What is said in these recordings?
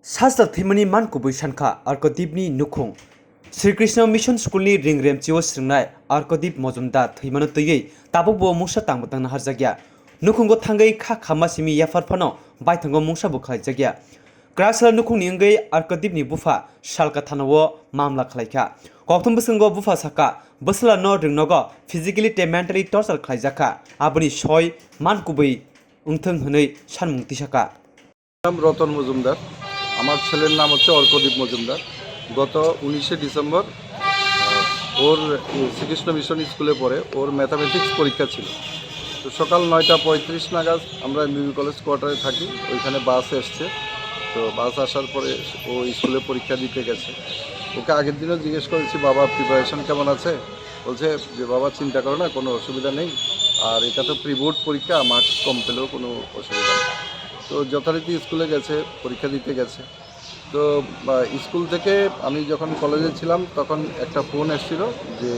Sajak thimani man kubui shanka Arkadipni nukhung Sri Krishna Mission School ni ringrem chiwo sringnai Arkadip Mojumdar thimano tuyei tabubo musa tangbatang harjagya nukhungo thangai kha khamasimi yafar phano baithango musa bukhai jagya Krasla nukhung ni ngai Arkadip ni bufa shalka thanawo mamla khlaika kokthum busungo bufa saka basla no ringnogo physically and mentally torture khlaijaka abuni shoi man kubui ungthang hnei sanmungti saka নাম রতন মজুমদার। আমার ছেলের নাম হচ্ছে অর্কদীপ মজুমদার। গত 19শে December ওর Shrikrishna mission স্কুলে পড়ে ওর mathematics পরীক্ষা ছিল। তো সকাল 9:35 নাগাদ আমরা এমবিবি কলেজ কোয়ার্টারে থাকি, ওইখানে বাস এসছে। তো বাস আসার পরে ও স্কুলে পরীক্ষা দিতে গেছে। ওকে আগের দিনও জিজ্ঞেস করেছি বাবা প্রিপারেশন কেমন আছে, বলছে যে বাবা চিন্তা করো না, কোনো অসুবিধা নেই, আর এটা তো প্রি বোর্ড পরীক্ষা, মার্কস কম পেলেও কোনো অসুবিধা নেই। তো যথারীতি স্কুলে গেছে, পরীক্ষা দিতে গেছে। তো স্কুল থেকে আমি যখন কলেজে ছিলাম তখন একটা ফোন এসেছিল যে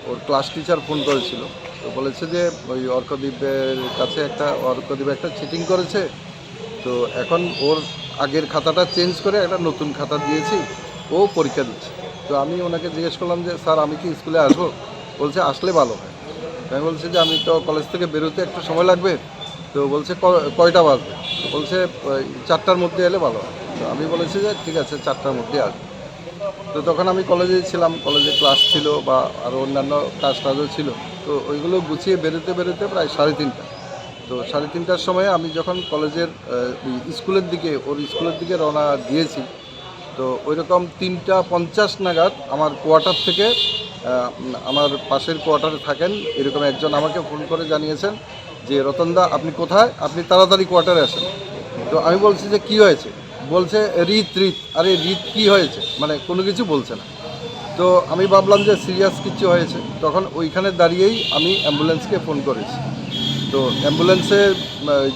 ওর ক্লাস টিচার ফোন করেছিল। তো বলেছে যে ওই অর্কদীপ একটা চিটিং করেছে, তো এখন ওর আগের খাতাটা চেঞ্জ করে একটা নতুন খাতা দিয়েছি, ও পরীক্ষা দিচ্ছে। তো আমি ওনাকে জিজ্ঞেস করলাম যে স্যার আমি কি স্কুলে আসবো? বলছে আসলে ভালো হয়। আমি বলছি যে আমি তো কলেজ থেকে বেরোতে একটু সময় লাগবে। তো বলছে কয়টা বাজবে? বলছে 4টার মধ্যে এলে ভালো হয়। তো আমি বলেছি যে ঠিক আছে 4টার মধ্যে আসবে। তো তখন আমি কলেজে ছিলাম, কলেজে ক্লাস ছিল বা আরও অন্যান্য কাজও ছিল। তো ওইগুলো গুছিয়ে বেরোতে প্রায় 3:30। তো 3:30টার সময় আমি যখন কলেজের ওর স্কুলের দিকে রওনা দিয়েছি, তো ওই রকম 3:50 নাগাদ আমার কোয়ার্টার থেকে, আমার পাশের কোয়ার্টারে থাকেন এরকম একজন আমাকে ফোন করে জানিয়েছেন যে রতনদা আপনি কোথায়, আপনি তাড়াতাড়ি কোয়ার্টারে আসেন। তো আমি বলছি যে কী হয়েছে? বলছে রিত। আরে রিত কী হয়েছে, মানে কোনো কিছু বলছে না। তো আমি ভাবলাম যে সিরিয়াস কিছু হয়েছে। তখন ওইখানে দাঁড়িয়েই আমি অ্যাম্বুলেন্সকে ফোন করেছি। তো অ্যাম্বুলেন্সে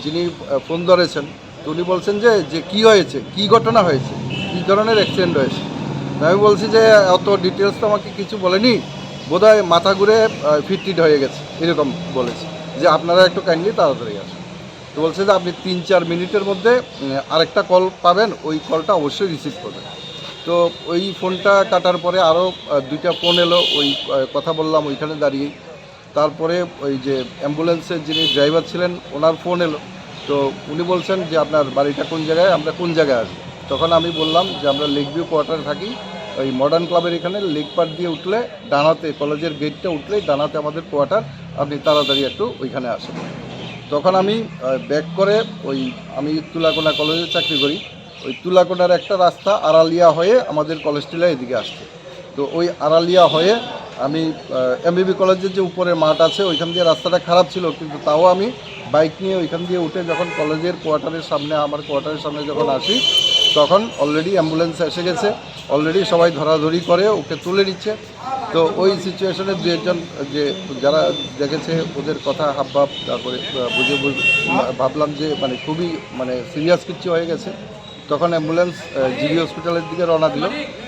যিনি ফোন ধরেছেন, তো উনি বলছেন যে কী হয়েছে, কী ঘটনা হয়েছে, কী ধরনের অ্যাক্সিডেন্ট হয়েছে। আমি বলছি যে অত ডিটেলস তো আমাকে কিছু বলেনি, বোধহয় মাথা ঘুরে ফিটটিট হয়ে গেছে, এরকম বলেছে, যে আপনারা একটু কাইন্ডলি তাড়াতাড়ি আসুন। তো বলছে যে আপনি 3-4 মিনিটের মধ্যে আরেকটা কল পাবেন, ওই কলটা অবশ্যই রিসিভ করবেন। তো ওই ফোনটা কাটার পরে আরও 2টা ফোন এলো, ওই কথা বললাম ওইখানে দাঁড়িয়েই। তারপরে ওই যে অ্যাম্বুলেন্সের যিনি ড্রাইভার ছিলেন ওনার ফোন এলো। তো উনি বলছেন যে আপনার বাড়িটা কোন জায়গায়, আমরা কোন জায়গায় আসবো। তখন আমি বললাম যে আমরা লেক ভিউ কোয়ার্টারে থাকি, ওই মডার্ন ক্লাবের এখানে লেক পার্ক দিয়ে উঠলে ডানাতে, কলেজের গেটটা উঠলেই ডানাতে আমাদের কোয়ার্টার, আপনি তাড়াতাড়ি একটু ওইখানে আসেন। তখন আমি ব্যাক করে আমি তুলাকোনা কলেজে চাকরি করি, ওই তুলাকোনার একটা রাস্তা আড়ালিয়া হয়ে আমাদের কলেজটিলা এদিকে আসছে। তো ওই আড়ালিয়া হয়ে আমি এমবিবি কলেজের যে উপরে মাঠ আছে ওইখান দিয়ে রাস্তাটা খারাপ ছিল, কিন্তু তাও আমি বাইক নিয়ে ওইখান দিয়ে উঠে যখন কলেজের আমার কোয়ার্টারের সামনে যখন আসি, তখন অলরেডি অ্যাম্বুলেন্স এসে গেছে, অলরেডি সবাই ধরাধরি করে ওকে তুলে নিচ্ছে। তো ওই সিচুয়েশনে 2-1 যে যারা দেখেছে ওদের কথা হাবভাব, তারপরে বুঝে ভাবলাম যে খুবই সিরিয়াস কিছু হয়ে গেছে। তখন অ্যাম্বুলেন্স জিবি হসপিটালের দিকে রওনা দিল,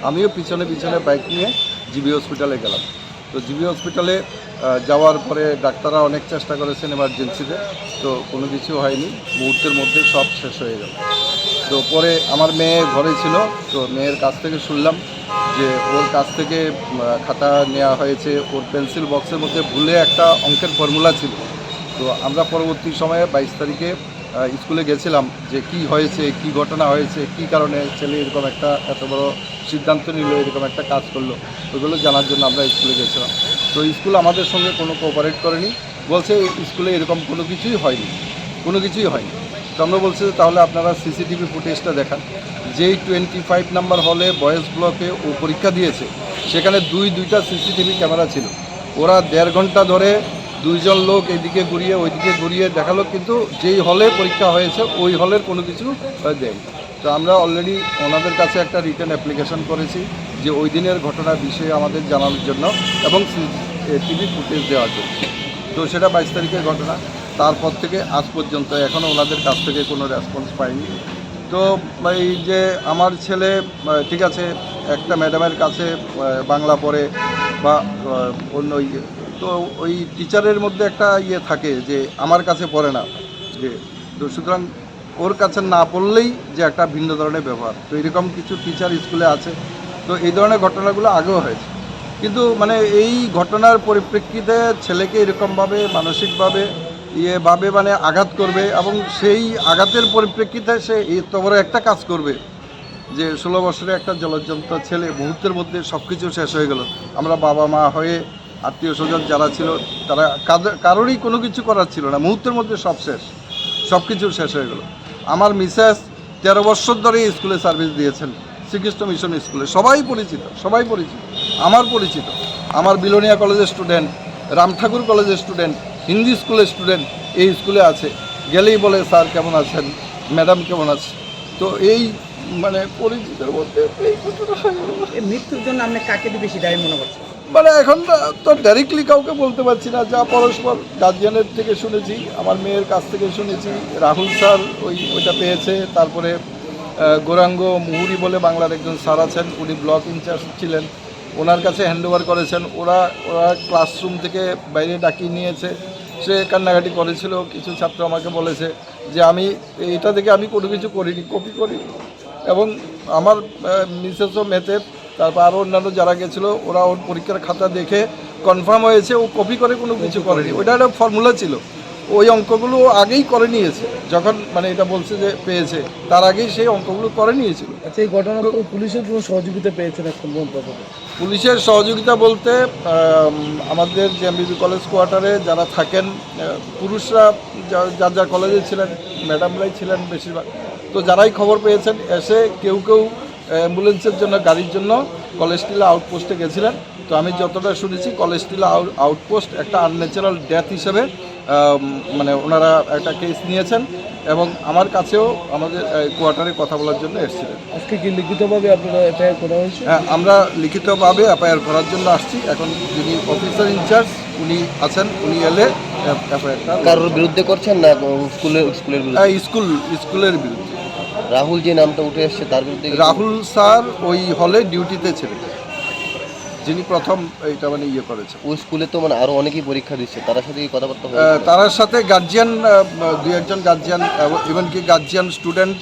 আমিও পিছনে বাইক নিয়ে জিবি হসপিটালে গেলাম। তো জিবি হসপিটালে যাওয়ার পরে ডাক্তাররা অনেক চেষ্টা করেছেন এমার্জেন্সিতে, তো কোনো কিছু হয়নি, মুহূর্তের মধ্যে সব শেষ হয়ে গেল। তো পরে আমার মেয়ে ঘরে ছিল, তো মেয়ের কাছ থেকে শুনলাম যে ওর কাছ থেকে খাতা নেওয়া হয়েছে, ওর পেন্সিল বক্সের মধ্যে ভুলে একটা অঙ্কের ফর্মুলা ছিল। তো আমরা পরবর্তী সময়ে 22 তারিখে স্কুলে গেছিলাম যে কি হয়েছে, কি ঘটনা হয়েছে, কি কারণে ছেলে এরকম একটা এত বড় সিদ্ধান্ত নিল, এরকম একটা কাজ করলো, ওইগুলো জানার জন্য আমরা স্কুলে গেছিলাম। তো স্কুল আমাদের সঙ্গে কোনো কোঅপারেট করেনি, বলছে স্কুলে এরকম কোনো কিছুই হয়নি। তো আমরা বলছি তাহলে আপনারা সিসিটিভি ফুটেজটা দেখান। যেই 25 নাম্বার হলে বয়েজ ব্লকে ও পরীক্ষা দিয়েছে, সেখানে দুইটা সিসিটিভি ক্যামেরা ছিল। ওরা 1.5 ঘন্টা ধরে 2 জন লোক এদিকে ঘুরিয়ে ওইদিকে ঘুরিয়ে দেখালো, কিন্তু যেই হলে পরীক্ষা হয়েছে ওই হলের কোনো কিছু দেয়নি। তো আমরা অলরেডি ওনাদের কাছে একটা রিটার্ন অ্যাপ্লিকেশন করেছি যে ওই দিনের ঘটনার বিষয়ে আমাদের জানানোর জন্য এবং টিভি ফুটেজ দেওয়ার জন্য। তো সেটা 22 তারিখের ঘটনা। তারপর থেকে আজ পর্যন্ত এখনও ওনাদের কাছ থেকে কোনো রেসপন্স পাইনি। তো এই যে আমার ছেলে ঠিক আছে, একটা ম্যাডামের কাছে বাংলা পড়ে বা অন্য তো ওই টিচারের মধ্যে একটা থাকে যে আমার কাছে পড়ে না, যে তো সুতরাং ওর কাছে না পড়লেই যে একটা ভিন্ন ধরনের ব্যবহার। তো এরকম কিছু টিচার স্কুলে আছে। তো এই ধরনের ঘটনাগুলো আগেও হয়েছে, কিন্তু মানে এই ঘটনার পরিপ্রেক্ষিতে ছেলেকে এরকমভাবে মানসিকভাবে ভাবে মানে আঘাত করবে, এবং সেই আঘাতের পরিপ্রেক্ষিতে সে এত বড় একটা কাজ করবে যে 16 বছরের একটা জলজ্জন্ত ছেলে মুহূর্তের মধ্যে সব কিছু শেষ হয়ে গেল। আমরা বাবা মা হয়ে আত্মীয় স্বজন যারা ছিল তারা কারোরই কোনো কিছু করার ছিল না, মুহূর্তের মধ্যে সব শেষ, সব কিছু শেষ হয়ে গেল। আমার মিসেস 13 বছর ধরে এই স্কুলে সার্ভিস দিয়েছেন, শ্রীকৃষ্ণ মিশন স্কুলে। সবাই পরিচিত, সবাই পরিচিত, আমার পরিচিত। আমার বিলোনিয়া কলেজের স্টুডেন্ট, রামঠাকুর কলেজের স্টুডেন্ট, হিন্দি স্কুলের স্টুডেন্ট এই স্কুলে আছে। গেলেই বলে স্যার কেমন আছেন, ম্যাডাম কেমন আছে। তো এই মানে পরিচিতের মধ্যে এই ঘটনা হয়ে গেল। এই মৃত্যুর জন্য আপনি কাকে বেশি দায়ী মনে করছেন? মানে এখন তো ডাইরেক্টলি কাউকে বলতে পারছি না, যা পরস্পর গার্জিয়ানের থেকে শুনেছি, আমার মেয়ের কাছ থেকে শুনেছি রাহুল স্যার ওইটা পেয়েছে। তারপরে গৌরাঙ্গ মুহুরি বলে বাংলার একজন স্যার আছেন, উনি ব্লক ইনচার্জ ছিলেন, ওনার কাছে হ্যান্ডওভার করেছেন। ওরা ক্লাসরুম থেকে বাইরে ডাকিয়ে নিয়েছে, সে কান্নাকাটি করেছিল। কিছু ছাত্র আমাকে বলেছে যে আমি এটা থেকে আমি কোনো কিছু করিনি, কপি করিনি। এবং আমার মিসেসও মেতে, তারপর আরও অন্যান্য যারা গেছিলো ওরা ওর পরীক্ষার খাতা দেখে কনফার্ম হয়েছে ও কপি করে কোনো কিছু করেনি। ওইটা একটা ফর্মুলা ছিল, ওই অঙ্কগুলো আগেই করে নিয়েছে। যখন মানে এটা বলছে যে পেয়েছে, তার আগেই সেই অঙ্কগুলো করে নিয়েছিল। আচ্ছা, এই ঘটনার পর পুলিশের কোনো সহযোগিতা পেয়েছেন এখন পর্যন্ত? পুলিশের সহযোগিতা বলতে আমাদের যে এমবিবি কলেজ কোয়ার্টারে যারা থাকেন, পুরুষরা যার যার কলেজে ছিলেন, ম্যাডামরাই ছিলেন বেশিরভাগ। তো যারাই খবর পেয়েছেন এসে কেউ কেউ অ্যাম্বুলেন্সের জন্য, গাড়ির জন্য কলেজ টিলা আউটপোস্টে গেছিলেন। তো আমি যতটা শুনেছি কলেজ টিলা আউটপোস্ট একটা আনন্যাচারাল ডেথ হিসেবে মানে ওনারা একটা কেস নিয়েছেন, এবং আমার কাছেও আমাদের কোয়ার্টারে কথা বলার জন্য এসেছিলেন। আজকে কি লিখিতভাবে আপনারা এফআইআর করা হয়েছে? হ্যাঁ, আমরা লিখিতভাবে এফআইআর করার জন্য আসছি। এখন যিনি অফিসার ইনচার্জ উনি আছেন, উনি এলে এফআইআরটা কারোর বিরুদ্ধে করছেন না স্কুলের বিরুদ্ধে? স্কুলের বিরুদ্ধে। রাহুল যে নামটা উঠে আসছে তার বিরুদ্ধে? রাহুল স্যার ওই হলে ডিউটিতে ছিলেন, যিনি প্রথম এইটা মানে করেছে। ওই স্কুলে তো মানে আরো অনেকেই পরীক্ষা দিচ্ছে, তার সাথে কি কথাবার্তা হয়েছে? তার সাথে গার্জিয়ান, দুই একজন গার্জিয়ান, ইভেন কি গার্জিয়ান স্টুডেন্ট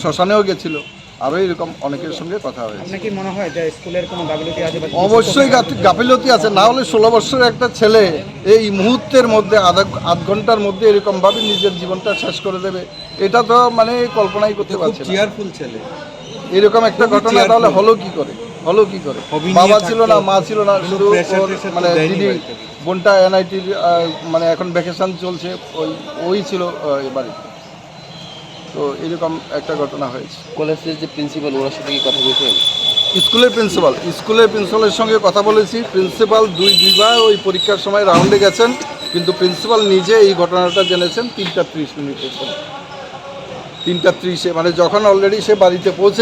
শ্মশানেও গেছিল। আরও এরকম অনেকের সঙ্গে কথা হয়েছে। আপনার কি মনে হয় যে স্কুলের কোনো গাফিলতি আছে? অবশ্যই গাফিলতি আছে, না হলে 16 বছরের একটা ছেলে এই মুহূর্তের মধ্যে আধ ঘন্টার মধ্যে এরকমভাবে নিজের জীবনটা শেষ করে দেবে, এটা তো মানে কল্পনাই করতে পারছি না। চেয়ারফুল ছেলে, এরকম একটা ঘটনা তাহলে হলো কি করে? বাবা ছিল না, মা ছিল না, শুধু মানে দিদি বোনটা এনআইটির মানে এখন ভ্যাকেশন চলছে, ওই ছিল বাড়িতে। তো এরকম একটা ঘটনা হয়েছে। কলেজের যে প্রিন্সিপাল ওনার সাথে কি কথা বলছেন? স্কুলের প্রিন্সিপালের সঙ্গে কথা বলেছি। প্রিন্সিপাল দুইবার ওই পরীক্ষার সময় রাউন্ডে গেছেন, কিন্তু প্রিন্সিপাল নিজে এই ঘটনাটা জেনেছেন 3টা 30 মিনিটের সময়। 3টা 30-এ মানে যখন অলরেডি সে বাড়িতে পৌঁছে